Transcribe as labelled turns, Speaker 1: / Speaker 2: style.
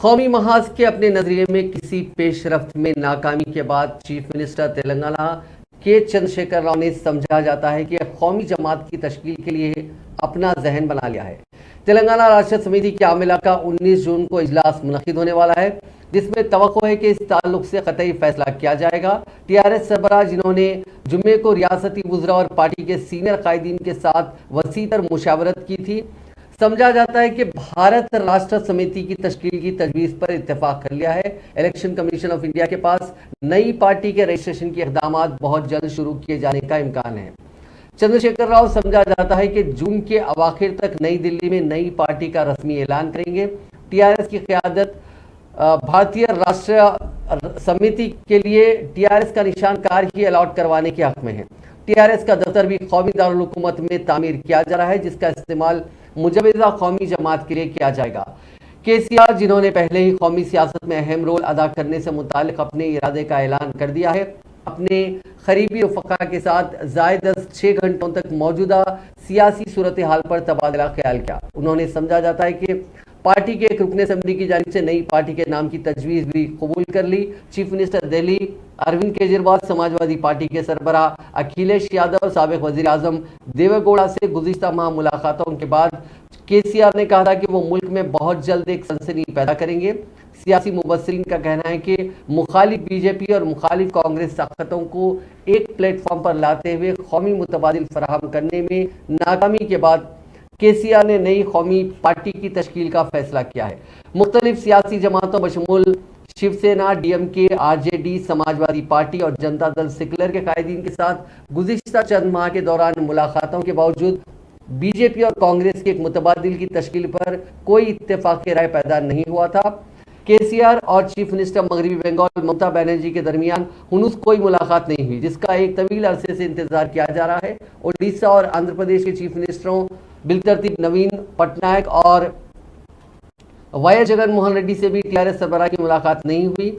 Speaker 1: قومی محاذ کے اپنے نظریے میں کسی پیش رفت میں ناکامی کے بعد چیف منسٹر تلنگانہ کے چندرشیکھر راؤ نے سمجھا جاتا ہے کہ قومی جماعت کی تشکیل کے لیے اپنا ذہن بنا لیا ہے۔ تلنگانہ راشٹر سمیتی کے عملہ کا 19 جون کو اجلاس منعقد ہونے والا ہے، جس میں توقع ہے کہ اس تعلق سے قطعی فیصلہ کیا جائے گا۔ ٹی آر ایس سربراہ جنہوں نے جمعے کو ریاستی وزراء اور پارٹی کے سینئر قائدین کے ساتھ وسیع تر مشاورت کی تھی، سمجھا جاتا ہے کہ بھارت راشٹر سمیتی کی تشکیل کی تجویز پر اتفاق کر لیا ہے۔ الیکشن کمیشن آف انڈیا کے پاس نئی پارٹی کے رجسٹریشن کے اقدامات بہت جلد شروع کیے جانے کا امکان ہے۔ چندرشیکھر راؤ سمجھا جاتا ہے کہ جون کے اواخر تک نئی دلی میں نئی پارٹی کا رسمی اعلان کریں گے۔ ٹی آر ایس کی قیادت بھارتیہ راشٹر سمیتی کے لیے ٹی آر ایس کا نشان کار ہی الاٹ کروانے کے حق میں ہے۔ ٹی آر ایس کا دفتر بھی قومی دارالحکومت میں تعمیر کیا جا رہا ہے، جس کا استعمال مجوزہ قومی جماعت کے لیے کیا جائے گا۔ کے سی آر جنہوں نے پہلے ہی قومی سیاست میں اہم رول ادا کرنے سے متعلق اپنے ارادے کا اعلان کر دیا ہے، اپنے قریبی رفقا کے ساتھ زائد از 6 گھنٹوں تک موجودہ سیاسی صورتحال پر تبادلہ خیال کیا۔ انہوں نے سمجھا جاتا ہے کہ پارٹی کے ایک رکن اسمبلی کی جانب سے نئی پارٹی کے نام کی تجویز بھی قبول کر لی۔ Chief minister Delhi Arvind Kejriwal, Samajwadi party کے سربراہ اکھلیش یادو، سابق وزیر اعظم دیوے گوڑا سے گزشتہ ماہ ملاقاتوں کے بعد کے سی آر نے کہا تھا کہ وہ ملک میں بہت جلد ایک سنسنی پیدا کریں گے۔ سیاسی مبصرین کا کہنا ہے کہ مخالف بی جے پی اور مخالف کانگریس طاقتوں کو ایک پلیٹ فارم پر لاتے ہوئے قومی متبادل فراہم کرنے میں ناکامی کے بعد کے سی آر نے نئی قومی پارٹی کی تشکیل کا فیصلہ کیا ہے۔ مختلف سیاسی جماعتوں بشمول شیو سینا، ڈی ایم کے، R J D, Samajwadi party اور جنتا دل سیکولر کے قائدین کے ساتھ گزشتہ چند ماہ کے دوران ملاقاتوں کے باوجود بی جے پی اور کانگریس کے ایک متبادل کی تشکیل پر کوئی اتفاق رائے پیدا نہیں ہوا تھا۔ کے سی آر اور چیف منسٹر مغربی بنگال ممتا بنرجی کے درمیان ہنوز کوئی ملاقات نہیں ہوئی، جس کا ایک طویل عرصے سے انتظار کیا جا رہا ہے۔ اڈیشہ اور آندھرا پردیش کے چیف منسٹروں بالترتیب نوین پٹنائک اور وائی ایس جگن موہن ریڈی سے بھی ٹی آر ایس سربراہ کی ملاقات نہیں ہوئی۔